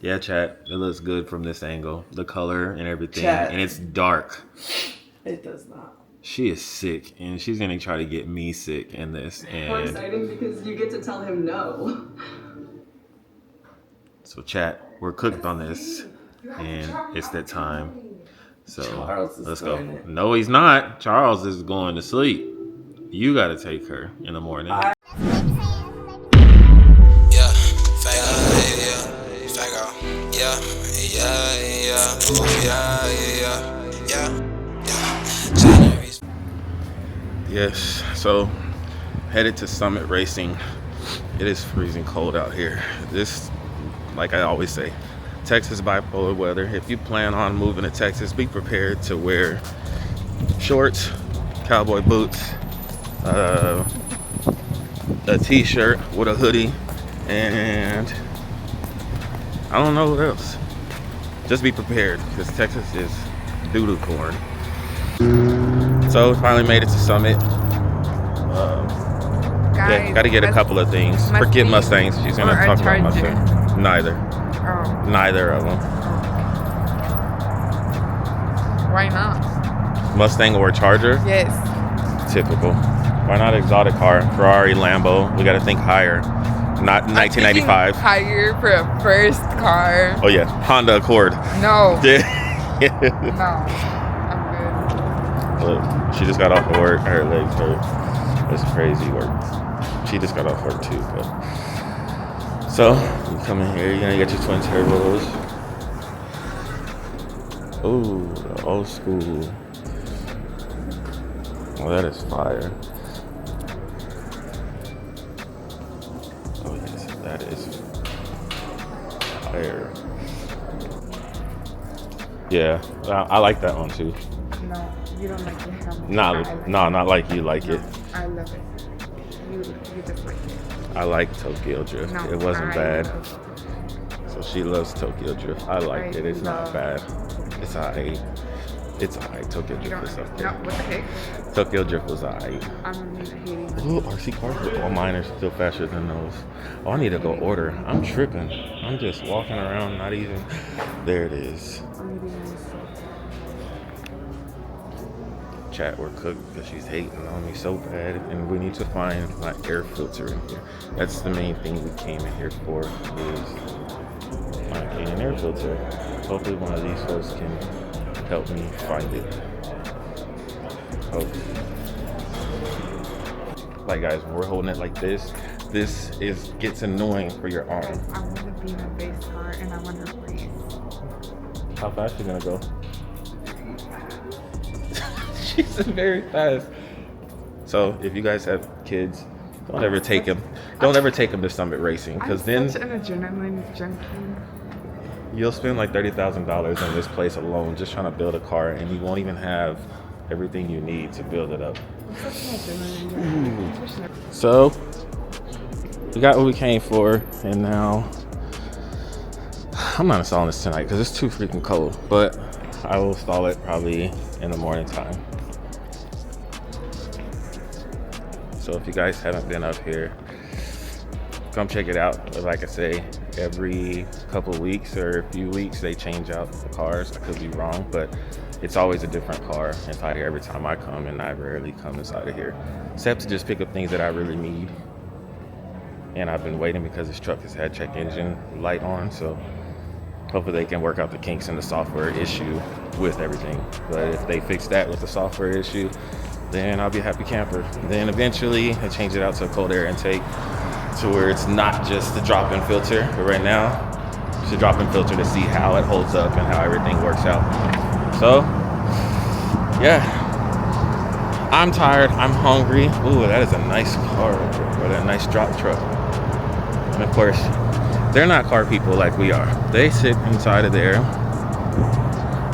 Yeah, chat. It looks good from this angle. The color and everything. Chat. And it's dark. It does not. She is sick, and she's gonna try to get me sick in this. And More exciting because you get to tell him no. so, chat, we're cooked on this, and it's that time. So let's go. No, he's not. Charles is going to sleep. You got to take her in the morning. Yeah, Yes, so headed to Summit Racing. It is freezing cold out here. This, like I always say, Texas bipolar weather. If you plan on moving to Texas, be prepared to wear shorts, cowboy boots, a t-shirt with a hoodie, and I don't know what else. Just be prepared because Texas is doo-doo corn. So finally made it to Summit. guys, yeah, got to get a couple of things. Forget Mustangs. She's gonna talk about Mustangs. Neither. Oh. Neither of them. Why not? Mustang or Charger? Yes. Typical. Why not exotic car? Ferrari, Lambo. We got to think higher. Not 1995. Higher for a first car. Oh yeah, Honda Accord. No. Yeah. No. I'm Look, she just got off of work. Her legs hurt. That's crazy work. She just got off work too. But so you come in here. You're gonna get your twin turbos. Ooh, the old school. Oh, that is fire. Oh yes, that is fire. Yeah, I like that one too. good. No, you don't like it. Not like you like it. I love it. You just like it. I like Tokyo Drift. No, It wasn't bad. love So she loves Tokyo Drift. I like it. It's not love bad. It's alright. It's alright. Tokyo You Drift is don't. okay. No, what the heck? Tokyo Drift was alright. I'm hating it. Ooh, RC cars. All mine are still faster than those. Oh, I need to go order. I'm tripping. I'm just walking around, not even. There it is. Chat, we're cooked because she's hating on me so bad, and we need to find my air filter in here. That's the main thing we came in here for, is finding an air filter. Hopefully one of these folks can help me find it. Hopefully. Like guys, when we're holding it like this gets annoying for your arm. I want to be in a base car and I want to race. How fast you gonna go? She's very fast. So if you guys have kids, don't ever take them to Summit Racing, because then such an adrenaline junkie. you'll spend like $30,000 on this place alone just trying to build a car, and you won't even have everything you need to build it up. So we got what we came for, and now I'm not installing this tonight because it's too freaking cold, but I will install it probably in the morning time. So if you guys haven't been up here, come check it out. Like I say, every couple of weeks or a few weeks they change out the cars. I could be wrong, but it's always a different car inside here every time I come, and I rarely come inside of here except to just pick up things that I really need. And I've been waiting because this truck has had check engine light on, so hopefully they can work out the kinks in the software issue with everything. But if they fix that with the software issue, then I'll be a happy camper. Then eventually I change it out to a cold air intake to where it's not just the drop-in filter. But right now, it's a drop-in filter to see how it holds up and how everything works out. So, yeah. I'm tired, I'm hungry. Ooh, that is a nice car, or that nice drop truck. And of course, they're not car people like we are. They sit inside of there.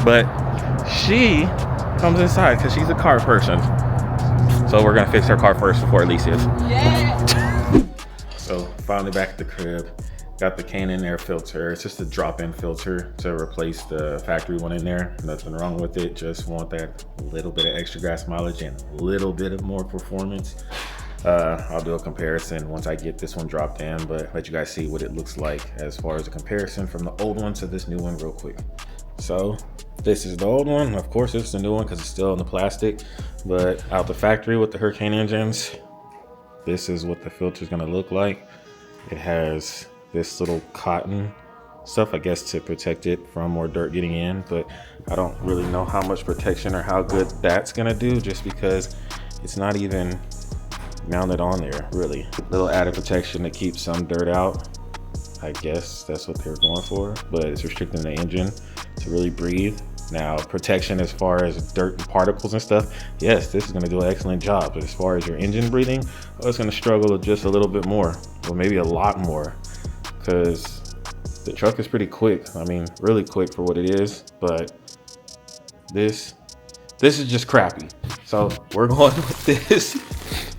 But she comes inside because she's a car person. So we're gonna fix her car first before Elise is. Yeah. So finally back at the crib. Got the Canon air filter. It's just a drop-in filter to replace the factory one in there. Nothing wrong with it. Just want that little bit of extra gas mileage and a little bit of more performance. I'll do a comparison once I get this one dropped in, but let you guys see what it looks like as far as a comparison from the old one to this new one real quick. So this is the old one. Of course, it's the new one because it's still in the plastic, but out the factory with the Hurricane engines, this is what the filter is going to look like. It has this little cotton stuff, I guess, to protect it from more dirt getting in, but I don't really know how much protection or how good that's going to do, just because it's not even mounted on there really. Little added protection to keep some dirt out. I guess that's what they're going for, but it's restricting the engine to really breathe. Now, protection as far as dirt and particles and stuff, yes, this is going to do an excellent job. But as far as your engine breathing, it's going to struggle just a little bit more, or maybe a lot more, because the truck is pretty quick. I mean, really quick for what it is, but this is just crappy. So we're going with this,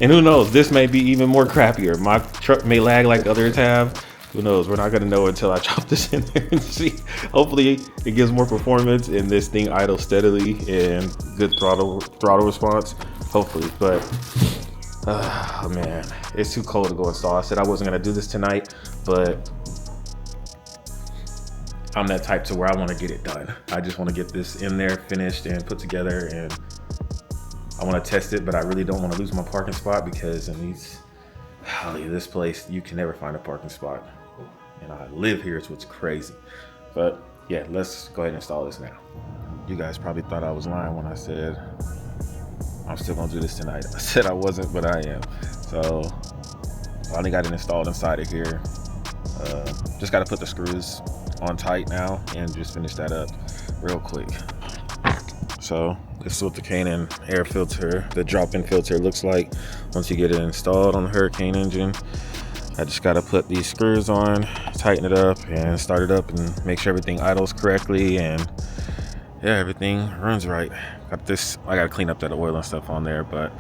and who knows, this may be even more crappier. My truck may lag like others have. Who knows? We're not gonna know until I drop this in there and see. Hopefully it gives more performance and this thing idles steadily and good throttle response, hopefully. But oh man, it's too cold to go install. I said I wasn't gonna do this tonight, but I'm that type to where I want to get it done. I just want to get this in there, finished and put together, and I want to test it, but I really don't want to lose my parking spot, because in this place, you can never find a parking spot. And I live here, so it's crazy. But yeah, let's go ahead and install this now. You guys probably thought I was lying when I said I'm still gonna do this tonight. I said I wasn't, but I am. So finally got it installed inside of here. Just got to put the screws on tight now and just finish that up real quick. So this is what the K&N air filter, the drop-in filter, looks like once you get it installed on the Hurricane engine. I just got to put these screws on, tighten it up, and start it up and make sure everything idles correctly, and yeah, everything runs right. I got to clean up that oil and stuff on there, but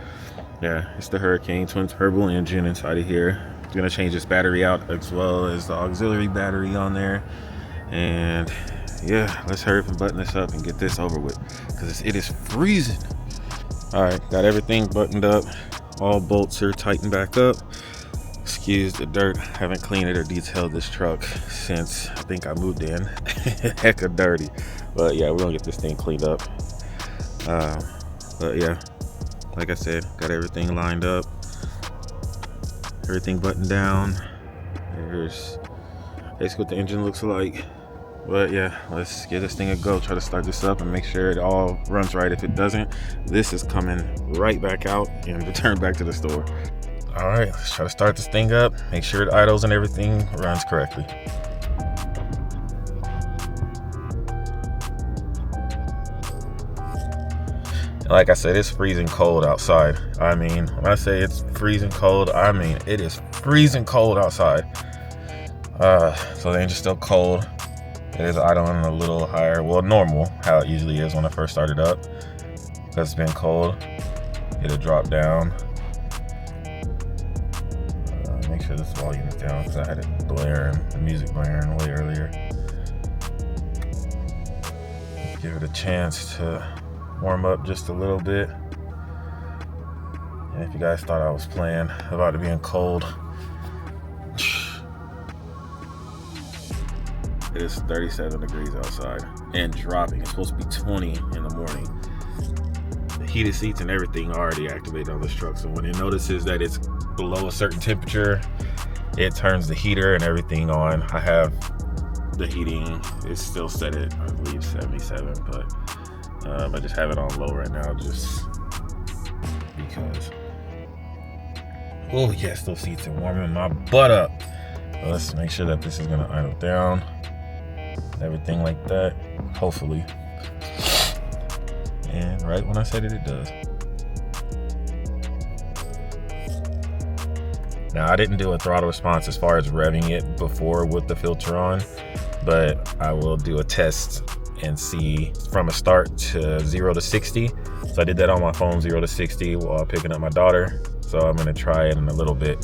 yeah, it's the Hurricane twin turbo engine inside of here. I'm gonna change this battery out as well as the auxiliary battery on there, and yeah, let's hurry up and button this up and get this over with, because it is freezing. All right, got everything buttoned up. All bolts are tightened back up. Excuse the dirt. Haven't cleaned it or detailed this truck since I think I moved in. Heck of dirty. But yeah, we're gonna get this thing cleaned up. But yeah, like I said, got everything lined up. Everything buttoned down. There's basically what the engine looks like. But yeah, let's give this thing a go. Try to start this up and make sure it all runs right. If it doesn't, this is coming right back out and return back to the store. All right, let's try to start this thing up, make sure it idles and everything runs correctly. Like I said, it's freezing cold outside. I mean, when I say it's freezing cold, I mean it is freezing cold outside. So the engine's still cold. It is idling a little higher, well, normal, how it usually is when I first started up. Because it's been cold, it'll drop down. Make sure this volume is down, because I had it blaring, the music blaring way earlier. Give it a chance to warm up just a little bit. And if you guys thought I was playing about it being cold, it is 37 degrees outside and dropping. It's supposed to be 20 in the morning. The heated seats and everything are already activated on this truck, so when it notices that it's below a certain temperature, it turns the heater and everything on. I have the heating is still set at, I believe, 77, but I just have it on low right now just because. Oh yes, those seats are warming my butt up. So let's make sure that this is gonna idle down, everything like that, hopefully. And right when I said it, it does. Now, I didn't do a throttle response as far as revving it before with the filter on, but I will do a test and see from a start to 0 to 60. So I did that on my phone, 0 to 60, while picking up my daughter. So I'm gonna try it in a little bit.